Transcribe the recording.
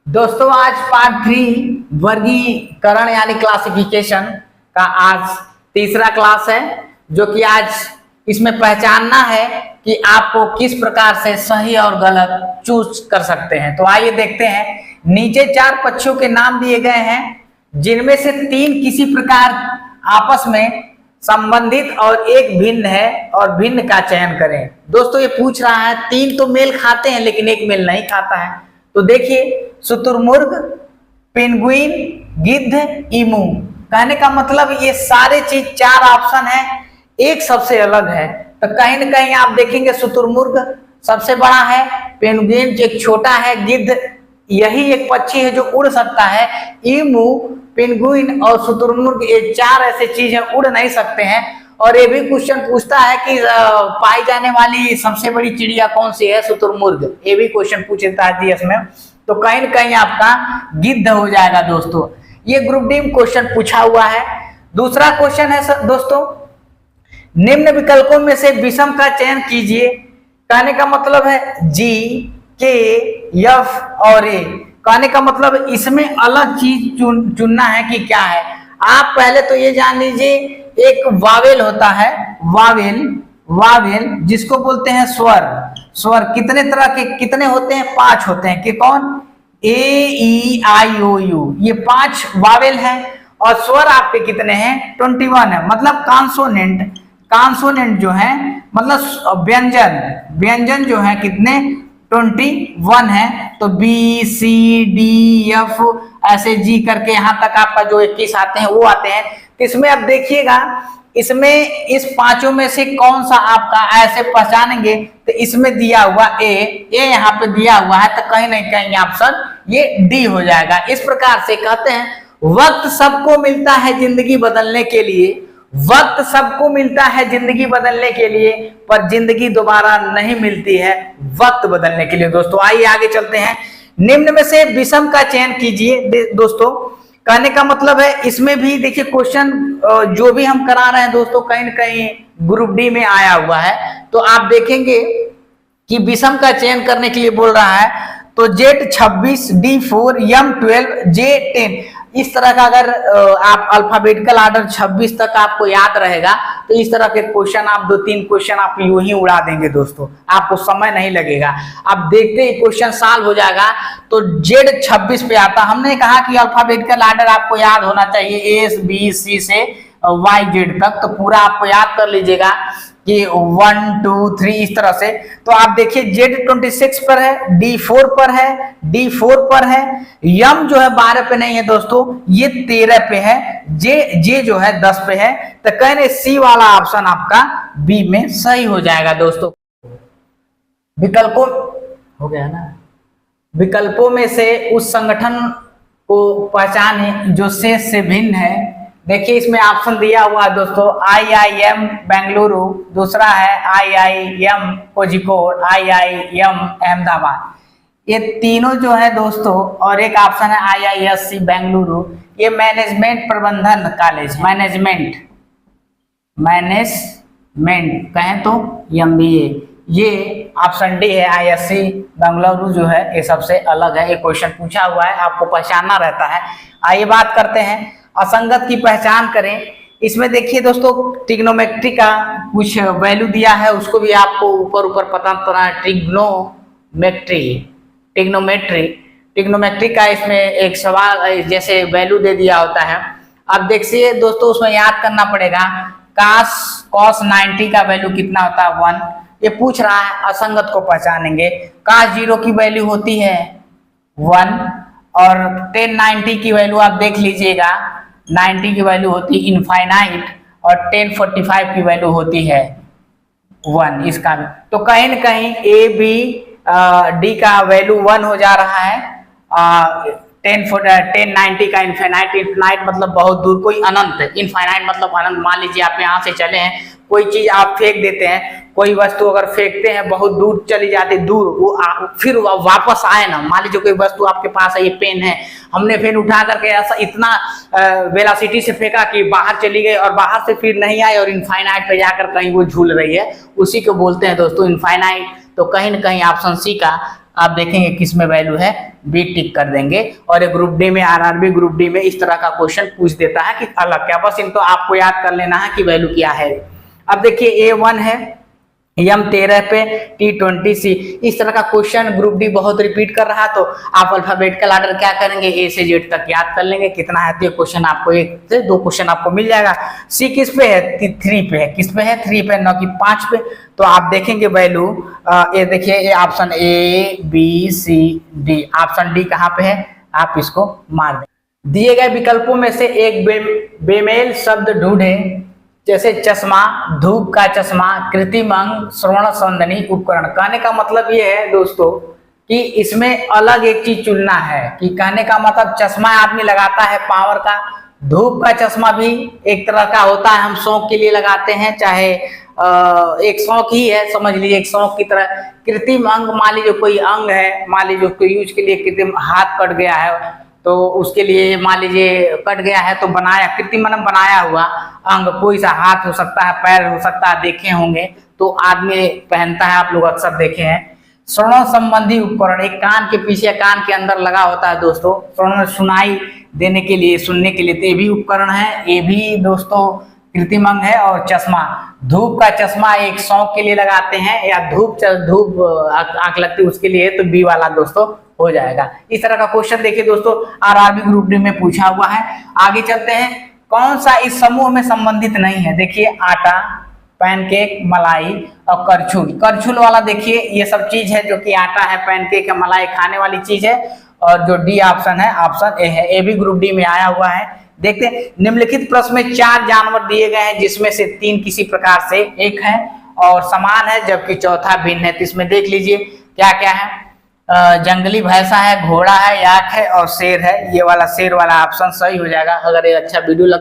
दोस्तों आज पार्ट 3 वर्गीकरण यानी क्लासिफिकेशन का आज तीसरा क्लास है, जो कि आज इसमें पहचानना है कि आपको किस प्रकार से सही और गलत चूज कर सकते हैं। तो आइए देखते हैं। नीचे 4 पक्षियों के नाम दिए गए हैं, जिनमें से 3 किसी प्रकार आपस में संबंधित और एक भिन्न है, और भिन्न का चयन करें। दोस्तों ये पूछ रहा है 3 तो मेल खाते हैं लेकिन एक मेल नहीं खाता है। तो देखिए, शुतुरमुर्ग, पेंगुइन, गिद्ध, ईमू। कहने का मतलब ये सारे चीज 4 ऑप्शन है, एक सबसे अलग है। तो कहीं ना कहीं आप देखेंगे शुतुरमुर्ग सबसे बड़ा है, पेंगुइन एक छोटा है, गिद्ध यही एक पक्षी है जो उड़ सकता है, ईमू, पेंगुइन और शुतुरमुर्ग ये 4 ऐसे चीज है उड़ नहीं सकते हैं। और ये भी क्वेश्चन पूछता है कि पाई जाने वाली सबसे बड़ी चिड़िया कौन सी है, शुतुरमुर्ग। ये भी क्वेश्चन पूछता है जीएस में। तो कहीं न कहीं आपका गिद्ध हो जाएगा दोस्तों। ये ग्रुप डी में क्वेश्चन पूछा हुआ है। दूसरा क्वेश्चन है दोस्तों, निम्न विकल्पों में से विषम का चयन कीजिए। कहने का मतलब है जी, के, एफ और ए। कहने का मतलब इसमें अलग चीज चुनना है कि क्या है। आप पहले तो ये जान लीजिए, एक वावेल होता है, वावेल जिसको बोलते हैं स्वर कितने तरह के कितने होते हैं, 5 होते हैं। कि कौन, ए, ई, आई, ओ, यू, ये 5 वावेल हैं। और स्वर आपके कितने हैं, 21 है। मतलब कॉन्सोनेंट जो है, मतलब व्यंजन जो है कितने, 21 है। तो बी, सी, डी, एफ ऐसे जी करके यहाँ तक आपका जो 21 आते हैं वो आते हैं। इसमें अब देखिएगा, इसमें इस 5 में से कौन सा आपका ऐसे पहचानेंगे। तो इसमें दिया हुआ ए यहाँ पे दिया हुआ है, तो कहीं नहीं कहीं ऑप्शन ये डी हो जाएगा। इस प्रकार से कहते हैं, वक्त सबको मिलता है जिंदगी बदलने के लिए, वक्त सबको मिलता है जिंदगी बदलने के लिए, पर जिंदगी दोबारा नहीं मिलती है वक्त बदलने के लिए। दोस्तों आइए आगे चलते हैं। निम्न में से विषम का चयन कीजिए। दोस्तों कहने का मतलब है, इसमें भी देखिए क्वेश्चन जो भी हम करा रहे हैं दोस्तों, कहीं न कहीं ग्रुप डी में आया हुआ है। तो आप देखेंगे कि विषम का चयन करने के लिए बोल रहा है। तो Z26, D4, M12, J10 इस तरह का अगर आप अल्फाबेटिकल ऑर्डर 26 तक आपको याद रहेगा, तो इस तरह के क्वेश्चन आप 2-3 क्वेश्चन आप यूं ही उड़ा देंगे दोस्तों, आपको समय नहीं लगेगा। आप देखते ही क्वेश्चन सॉल्व हो जाएगा। तो Z26 पे आता। हमने कहा कि अल्फाबेटिकल ऑर्डर आपको याद होना चाहिए, A, B, C से Y, Z तक। तो पूरा आपको याद कर लीजिएगा कि 1, 2, 3 इस तरह से। तो आप देखिए Z26 पर है, D4 पर है, D4 पर है, यम जो है 12 पे नहीं है दोस्तों, ये 13 पे है, जे जो है 10 पे है। तो कहने सी वाला ऑप्शन आपका बी में सही हो जाएगा दोस्तों। विकल्पों हो गया ना, विकल्पों में से उस संगठन को पहचाने जो शेष से भिन्न है। देखिए इसमें ऑप्शन दिया हुआ है दोस्तों, IIM बेंगलुरु, दूसरा है IIM कोझिकोड, IIM अहमदाबाद। ये तीनों जो है दोस्तों, और एक ऑप्शन है IISc बेंगलुरु। ये मैनेजमेंट प्रबंधन कॉलेज, मैनेजमेंट कहें तो MBA। ये ऑप्शन डी है, IISc बेंगलुरु जो है ये सबसे अलग है। ये क्वेश्चन पूछा हुआ है, आपको पहचानना रहता है। आइए बात करते हैं, असंगत की पहचान करें। इसमें देखिए दोस्तों, ट्रिग्नोमेट्री का कुछ वैल्यू दिया है, उसको भी आपको ऊपर पता करना है। ट्रिग्नोमेट्री का इसमें एक सवाल जैसे वैल्यू दे दिया होता है। अब देखिए दोस्तों, उसमें याद करना पड़ेगा, cos 90 का वैल्यू कितना होता है, 1। ये पूछ रहा है असंगत को पहचानेंगे। cos 0 की वैल्यू होती है 1, और tan 90 की वैल्यू आप देख लीजिएगा, 90 की वैल्यू होती है इनफाइनाइट, और tan 45 की वैल्यू होती है 1। इसका भी तो कहीं न कहीं ए, बी, डी का वैल्यू 1 हो जा रहा है। tan 90 का इनफाइनाइट मतलब बहुत दूर, कोई अनंत, इनफाइनाइट मतलब अनंत। मान लीजिए आप यहाँ से चले हैं, कोई चीज आप फेंक देते हैं, कोई वस्तु अगर फेंकते हैं बहुत दूर चली जाती, दूर वो फिर वापस आए ना। मान लीजिए कोई वस्तु आपके पास है, ये पेन है, हमने पेन उठा करके ऐसा इतना वेलोसिटी से फेंका कि बाहर चली गई, और बाहर से फिर नहीं आई, और इनफाइनाइट पे जाकर कहीं वो झूल रही है, उसी को बोलते हैं दोस्तों इनफाइनाइट। तो कहीं न कहीं ऑप्शन सी का आप देखेंगे किस में वैल्यू है, बी टिक कर देंगे। और ये ग्रुप डी में, आरआरबी ग्रुप डी में इस तरह का क्वेश्चन पूछ देता है कि अलग क्या, बस इनको आपको याद कर लेना है कि वैल्यू क्या है। अब देखिए A1 है M13 पे T20C, इस तरह का क्वेश्चन ग्रुप डी बहुत रिपीट कर रहा, तो आप अल्फाबेटिकल ऑर्डर क्या करेंगे, ए से जेड तक याद कर लेंगे। कितना है, तो क्वेश्चन आपको 1 से 2 क्वेश्चन आपको मिल जाएगा। सी किस पे है, 3 पे है, किस पे है 3 पे, न कि 5 पे। तो आप देखेंगे वैल्यू, ये देखिए ये option A B C D, option D कहाँ पे है, आप इसको मार दें। दिए गए विकल्पों में से एक बेमेल शब्द ढूंढें, जैसे चश्मा, धूप का चश्मा, कृत्रिम अंग, श्रवण संबंधी उपकरण। कहने का मतलब ये है दोस्तों कि इसमें अलग एक चीज चुनना है, कि कहने का मतलब चश्मा आदमी लगाता है पावर का, धूप का चश्मा भी एक तरह का होता है, हम शौक के लिए लगाते हैं, चाहे एक शौक ही है, समझ लीजिए एक शौक की तरह। कृत्रिम अंग, मान लीजिए कोई अंग है, मान लीजिए उसको यूज के लिए कृत्रिम हाथ कट गया है, तो उसके लिए मान लीजिए कट गया है तो बनाया, कृत्रिम मतलब बनाया हुआ अंग, कोई सा हाथ हो सकता है, पैर हो सकता है, देखे होंगे तो आदमी पहनता है, आप लोग अक्सर देखे हैं। श्रवण संबंधी उपकरण, एक कान के पीछे, कान के अंदर लगा होता है दोस्तों, श्रवण सुनाई देने के लिए, सुनने के लिए, तो ये भी उपकरण है, ये भी दोस्तों कृत्रिम अंग है। और चश्मा, धूप का चश्मा एक शौक के लिए लगाते हैं, या धूप आंख लगती है उसके लिए, तो बी वाला दोस्तों हो जाएगा। इस तरह का क्वेश्चन देखिए दोस्तों आरआरबी ग्रुप डी में पूछा हुआ है। आगे चलते हैं, कौन सा इस समूह में संबंधित नहीं है। देखिए आटा, पैनकेक, मलाई और करछुल। करछुल वाला देखिए ये सब चीज है जो कि आटा है, पैनकेक है, मलाई खाने वाली चीज है। और जो डी ऑप्शन है, ऑप्शन ए है, ए भी ग्रुप डी में आया हुआ है। देखते हैं, निम्नलिखित प्रश्न में 4 जानवर दिए गए हैं, जिसमें से 3 किसी प्रकार से एक है और समान है, जबकि चौथा भिन्न है। तो इसमें देख लीजिए क्या क्या है, जंगली भैंसा है, घोड़ा है, याक है और शेर है। ये वाला शेर वाला ऑप्शन सही हो जाएगा। अगर ये अच्छा वीडियो लग